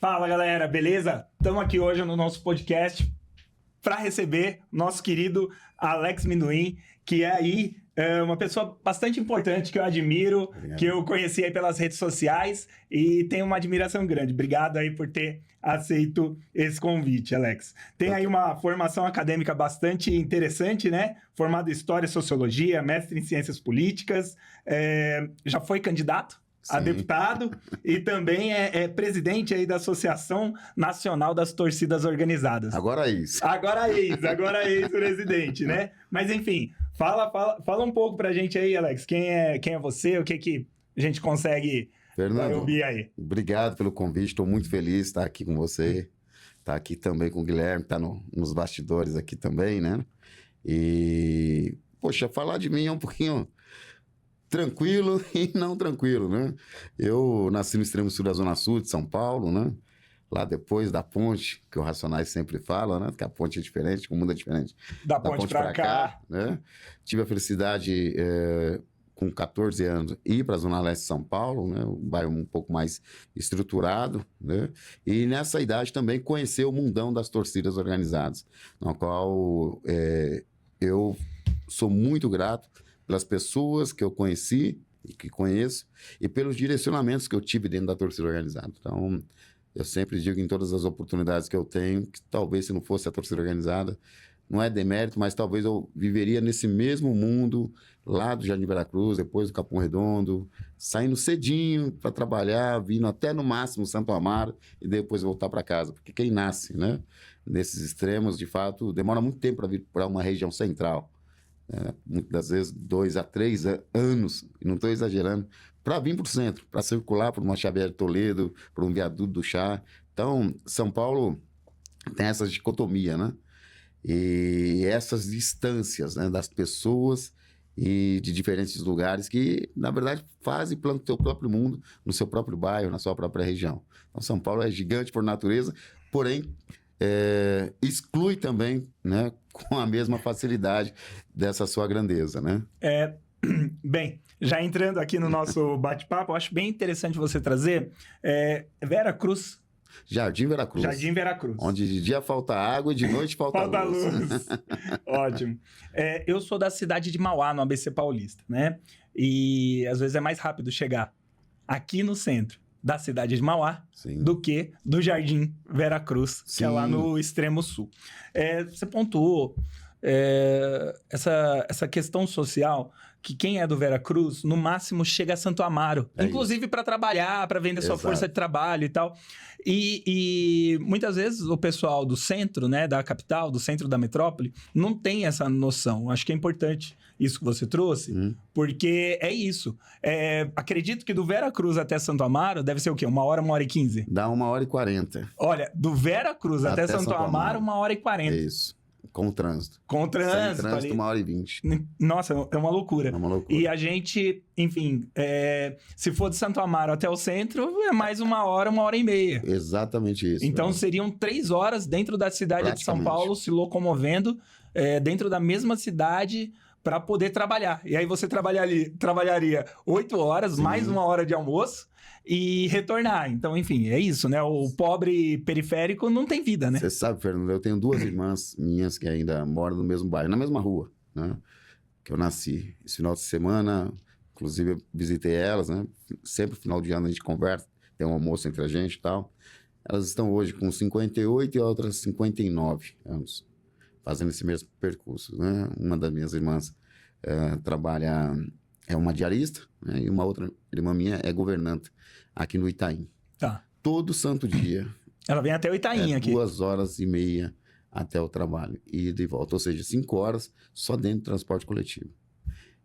Fala galera, beleza? Estamos aqui hoje no nosso podcast para receber nosso querido Alex Minuim, que é aí uma pessoa bastante importante que eu admiro, Obrigado. que eu conheci aí pelas redes sociais e tenho uma admiração grande. Obrigado aí por ter aceito esse convite, Alex. Tem aí uma formação acadêmica bastante interessante, né? Formado em História e Sociologia, mestre em Ciências Políticas, já foi candidato a deputado e também é presidente aí da Associação Nacional das Torcidas Organizadas. Agora é isso. Agora é ex-presidente, né? Mas enfim, fala um pouco pra gente aí, Alex. Quem é você? O que a gente consegue ouvir aí? Obrigado pelo convite. Estou muito feliz de estar aqui com você. Estar aqui também com o Guilherme, estar nos bastidores aqui também, né? E, poxa, falar de mim é um pouquinho tranquilo e não tranquilo, né? Eu nasci no extremo sul da Zona Sul de São Paulo, né? Lá depois da ponte, que o Racionais sempre fala, né? Que a ponte é diferente, que o mundo é diferente. Da ponte pra cá. Né? Tive a felicidade, com 14 anos, ir para a Zona Leste de São Paulo, né? Um bairro um pouco mais estruturado, né? E nessa idade também conhecer o mundão das torcidas organizadas, no qual eu sou muito grato pelas pessoas que eu conheci e que conheço e pelos direcionamentos que eu tive dentro da torcida organizada. Então, eu sempre digo em todas as oportunidades que eu tenho que talvez se não fosse a torcida organizada, não é demérito, mas talvez eu viveria nesse mesmo mundo lá do Jardim Veracruz, depois do Capão Redondo, saindo cedinho para trabalhar, vindo até no máximo Santo Amaro e depois voltar para casa. Porque quem nasce, né, nesses extremos, de fato, demora muito tempo para vir para uma região central. Muitas das vezes 2 a 3 anos, e não estou exagerando, para vir para o centro, para circular por uma Xavier Toledo, por um viaduto do Chá. Então, São Paulo tem essa dicotomia, né? E essas distâncias, né, das pessoas e de diferentes lugares que, na verdade, fazem plantam o seu próprio mundo, no seu próprio bairro, na sua própria região. Então, São Paulo é gigante por natureza, porém exclui também, né, com a mesma facilidade dessa sua grandeza, né? Bem, já entrando aqui no nosso bate-papo, eu acho bem interessante você trazer Vera Cruz. Jardim Veracruz. Jardim Veracruz. Onde de dia falta água e de noite falta luz. Ótimo. Eu sou da cidade de Mauá, no ABC Paulista, né? E às vezes é mais rápido chegar aqui no centro da cidade de Mauá, Sim, do que do Jardim Veracruz, que é lá no extremo sul. Você pontuou essa questão social, que quem é do Veracruz, no máximo chega a Santo Amaro, inclusive para trabalhar, para vender sua força de trabalho e tal. E muitas vezes o pessoal do centro, né, da capital, do centro da metrópole, não tem essa noção. Acho que é importante isso que você trouxe, porque é isso. Acredito que do Veracruz até Santo Amaro deve ser o quê? 1h e 15? Dá 1h40. Olha, do Veracruz até Santo Amaro, 1h40. Isso. Com o trânsito. Com o trânsito. Sem trânsito, ali. 1h20. Nossa, é uma loucura. É uma loucura. E a gente, enfim, se for de Santo Amaro até o centro, é mais 1h, 1h30. Exatamente isso. Então seriam 3 horas dentro da cidade de São Paulo, se locomovendo, dentro da mesma cidade, para poder trabalhar. E aí você trabalharia 8 horas, Sim, mais 1 hora de almoço e retornar. Então, enfim, é isso, né? O pobre periférico não tem vida, né? Você sabe, Fernando, eu tenho 2 irmãs minhas que ainda moram no mesmo bairro, na mesma rua, né? Que eu nasci. Esse final de semana, inclusive, eu visitei elas, né? Sempre final de ano a gente conversa, tem um almoço entre a gente e tal. Elas estão hoje com 58 e outras 59 anos, fazendo esse mesmo percurso, né? Uma das minhas irmãs trabalha, é uma diarista, né? E uma outra irmã minha é governanta aqui no Itaim. Tá. Todo santo dia. Ela vem até o Itaim aqui. 2h30 até o trabalho e de volta, ou seja, 5 horas só dentro do transporte coletivo.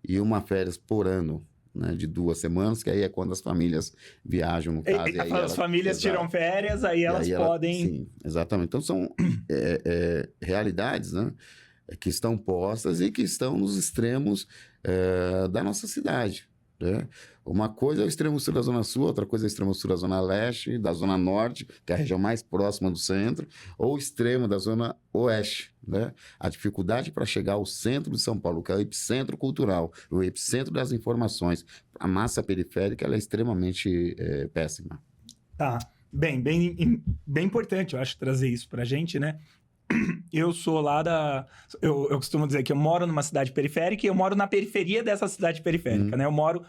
E uma férias por ano, né, de 2 semanas, que aí é quando as famílias viajam, no caso. E aí as famílias tiram férias, aí elas podem... Sim, exatamente. Então são realidades, né, que estão postas e que estão nos extremos da nossa cidade. Né? Uma coisa é o extremo sul da Zona Sul, outra coisa é o extremo sul da Zona Leste, da Zona Norte, que é a região mais próxima do centro, ou o extremo da Zona Oeste. Né? A dificuldade para chegar ao centro de São Paulo, que é o epicentro cultural, o epicentro das informações, a massa periférica ela é extremamente péssima. Tá. Bem importante, eu acho, trazer isso pra gente, né? Eu sou lá eu costumo dizer que eu moro numa cidade periférica e eu moro na periferia dessa cidade periférica, né? Eu moro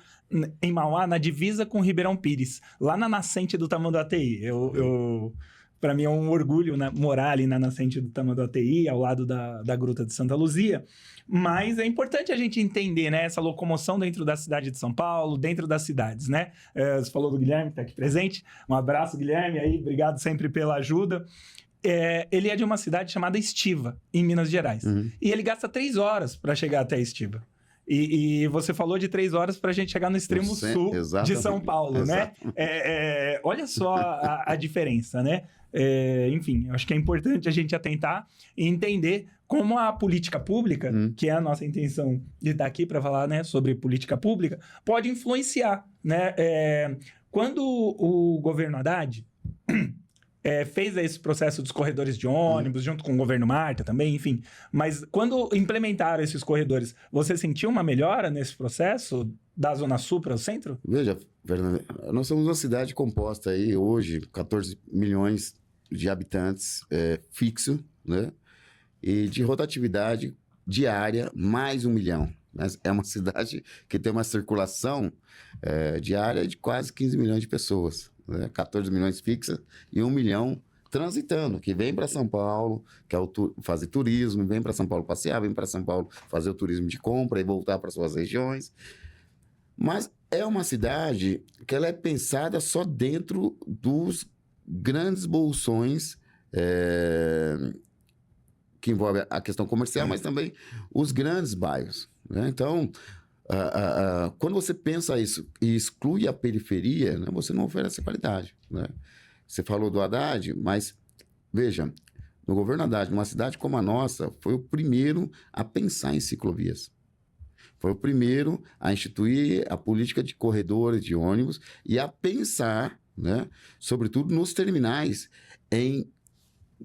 em Mauá, na divisa com Ribeirão Pires, lá na nascente do Tamanduateí. Para mim é um orgulho, né, morar ali na nascente do Tamanduateí, ao lado da Gruta de Santa Luzia. Mas é importante a gente entender, né, essa locomoção dentro da cidade de São Paulo, dentro das cidades, né? Você falou do Guilherme, que está aqui presente. Um abraço, Guilherme, aí, obrigado sempre pela ajuda. Ele é de uma cidade chamada Estiva, em Minas Gerais. E ele gasta 3 horas para chegar até Estiva. E você falou de 3 horas para a gente chegar no extremo sul de São Paulo, né? Olha só a diferença, né? Enfim, eu acho que é importante a gente atentar e entender como a política pública, que é a nossa intenção de estar aqui para falar, né, sobre política pública, pode influenciar, né? Quando o governo Haddad fez esse processo dos corredores de ônibus, junto com o governo Marta também, enfim. Mas quando implementaram esses corredores, você sentiu uma melhora nesse processo da Zona Sul para o centro? Veja, Fernando, nós somos uma cidade composta aí hoje, 14 milhões de habitantes fixo, né? E de rotatividade diária, mais 1 milhão. É uma cidade que tem uma circulação diária de quase 15 milhões de pessoas. 14 milhões fixas e 1 milhão transitando, que vem para São Paulo, quer fazer turismo, vem para São Paulo passear, vem para São Paulo fazer o turismo de compra e voltar para suas regiões. Mas é uma cidade que ela é pensada só dentro dos grandes bolsões que envolve a questão comercial, mas também os grandes bairros, né? Então, quando você pensa isso e exclui a periferia, né, você não oferece qualidade, né? Você falou do Haddad, mas veja, no governo Haddad, numa cidade como a nossa, foi o primeiro a pensar em ciclovias. Foi o primeiro a instituir a política de corredores de ônibus e a pensar, né, sobretudo nos terminais, em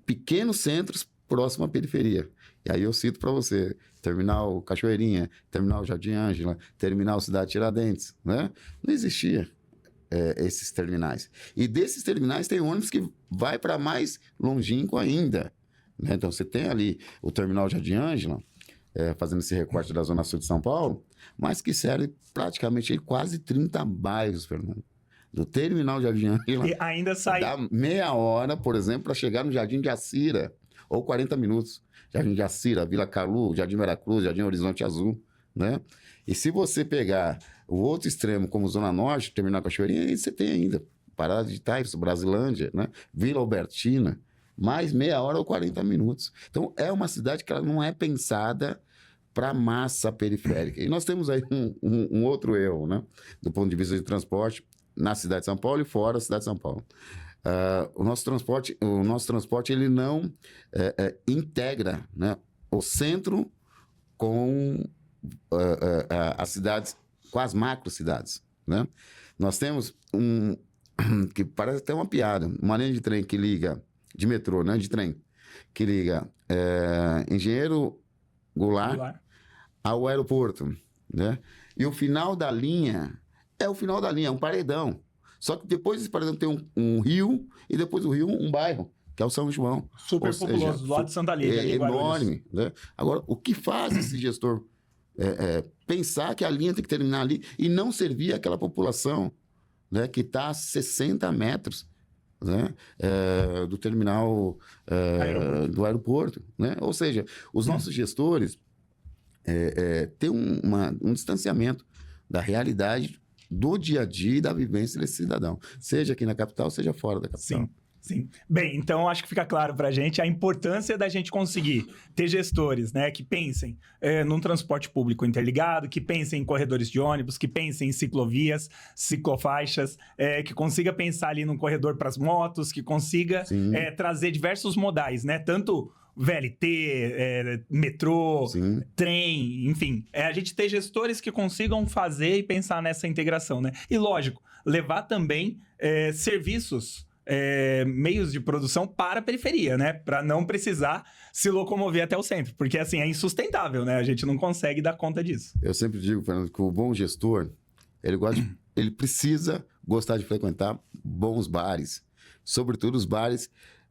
pequenos centros próximo à periferia. E aí eu cito para você, Terminal Cachoeirinha, Terminal Jardim Ângela, Terminal Cidade Tiradentes, né? Não existia esses terminais. E desses terminais tem ônibus que vai para mais longínquo ainda, né? Então você tem ali o Terminal Jardim Ângela, fazendo esse recorte da Zona Sul de São Paulo, mas que serve praticamente aí quase 30 bairros, Fernando. Do Terminal Jardim Ângela. E ainda sai. Dá meia hora, por exemplo, para chegar no Jardim de Acira, ou 40 minutos. Jardim de Acira, Vila Calu, Jardim Veracruz, Jardim Horizonte Azul, né? E se você pegar o outro extremo, como Zona Norte, Terminal Cachoeirinha, aí você tem ainda Parada de Taifas, Brasilândia, né? Vila Albertina, mais meia hora ou 40 minutos. Então, é uma cidade que ela não é pensada para a massa periférica. E nós temos aí um outro erro, né? Do ponto de vista de transporte, na cidade de São Paulo e fora da cidade de São Paulo. O nosso transporte ele não integra, né, o centro com as cidades, com as macro-cidades, né? Nós temos que parece até uma piada, uma linha de trem que liga, de metrô, né, de trem, que liga Engenheiro Goulart ao aeroporto, né? E o final da linha é o final da linha, é um paredão. Só que depois desse paredão tem um rio e depois do rio um bairro, que é o São João. Super populoso, do lado de Santa Lídia. É enorme, né? Agora, o que faz esse gestor pensar que a linha tem que terminar ali e não servir àquela população, né, que está a 60 metros, né, do terminal do aeroporto, né? Ou seja, os nossos gestores têm um distanciamento da realidade do dia a dia e da vivência desse cidadão, seja aqui na capital, seja fora da capital. Sim, sim. Bem, então acho que fica claro para a gente a importância da gente conseguir ter gestores, né, que pensem num transporte público interligado, que pensem em corredores de ônibus, que pensem em ciclovias, ciclofaixas, que consiga pensar ali num corredor para as motos, que consiga trazer diversos modais, né, tanto VLT, metrô, Sim. Trem, enfim. A gente ter gestores que consigam fazer e pensar nessa integração, né? E, lógico, levar também serviços, meios de produção para a periferia, né? Para não precisar se locomover até o centro. Porque, assim, é insustentável, né? A gente não consegue dar conta disso. Eu sempre digo, Fernando, que o bom gestor, ele precisa gostar de frequentar bons bares, sobretudo os bares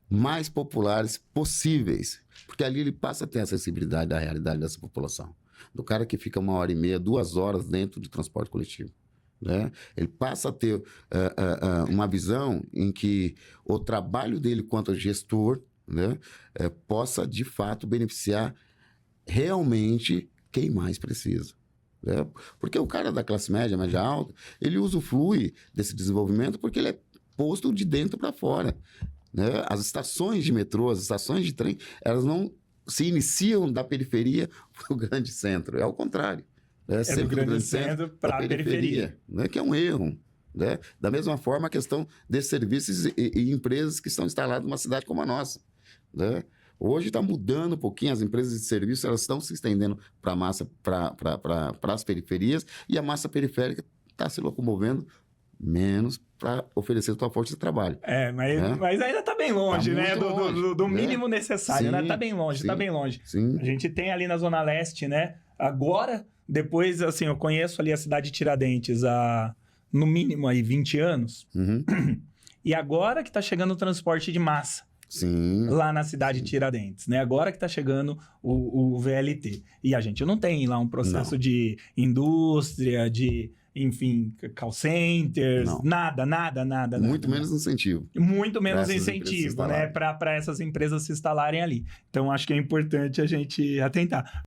mais populares possíveis, porque ali ele passa a ter a sensibilidade da realidade dessa população. Do cara que fica 1h30, 2 horas dentro de transporte coletivo. Né? Ele passa a ter uma visão em que o trabalho dele quanto gestor, né, possa, de fato, beneficiar realmente quem mais precisa. Né? Porque o cara da classe média, média alta, ele usufrui desse desenvolvimento porque ele é posto de dentro para fora. Né? As estações de metrô, as estações de trem, elas não se iniciam da periferia para o grande centro. É o contrário. É sempre do grande centro para a periferia. Né? Que é um erro. Né? Da mesma forma, a questão de serviços e empresas que estão instaladas numa cidade como a nossa. Né? Hoje está mudando um pouquinho, as empresas de serviço elas estão se estendendo para a massa, para as periferias, e a massa periférica está se locomovendo menos para oferecer sua força de trabalho. Mas ainda está bem longe, tá né? Longe, do mínimo necessário, sim, né? Está bem longe, está bem longe. Sim. A gente tem ali na Zona Leste, né? Agora, depois, assim, eu conheço ali a cidade de Tiradentes há, no mínimo, aí 20 anos. Uhum. E agora que está chegando o transporte de massa. Sim. Lá na cidade de Tiradentes, né? Agora que está chegando o VLT. E a gente não tem lá um processo de indústria, de, enfim, call centers, nada. Muito menos incentivo. Muito menos incentivo, né? Para essas empresas se instalarem ali. Então, acho que é importante a gente atentar.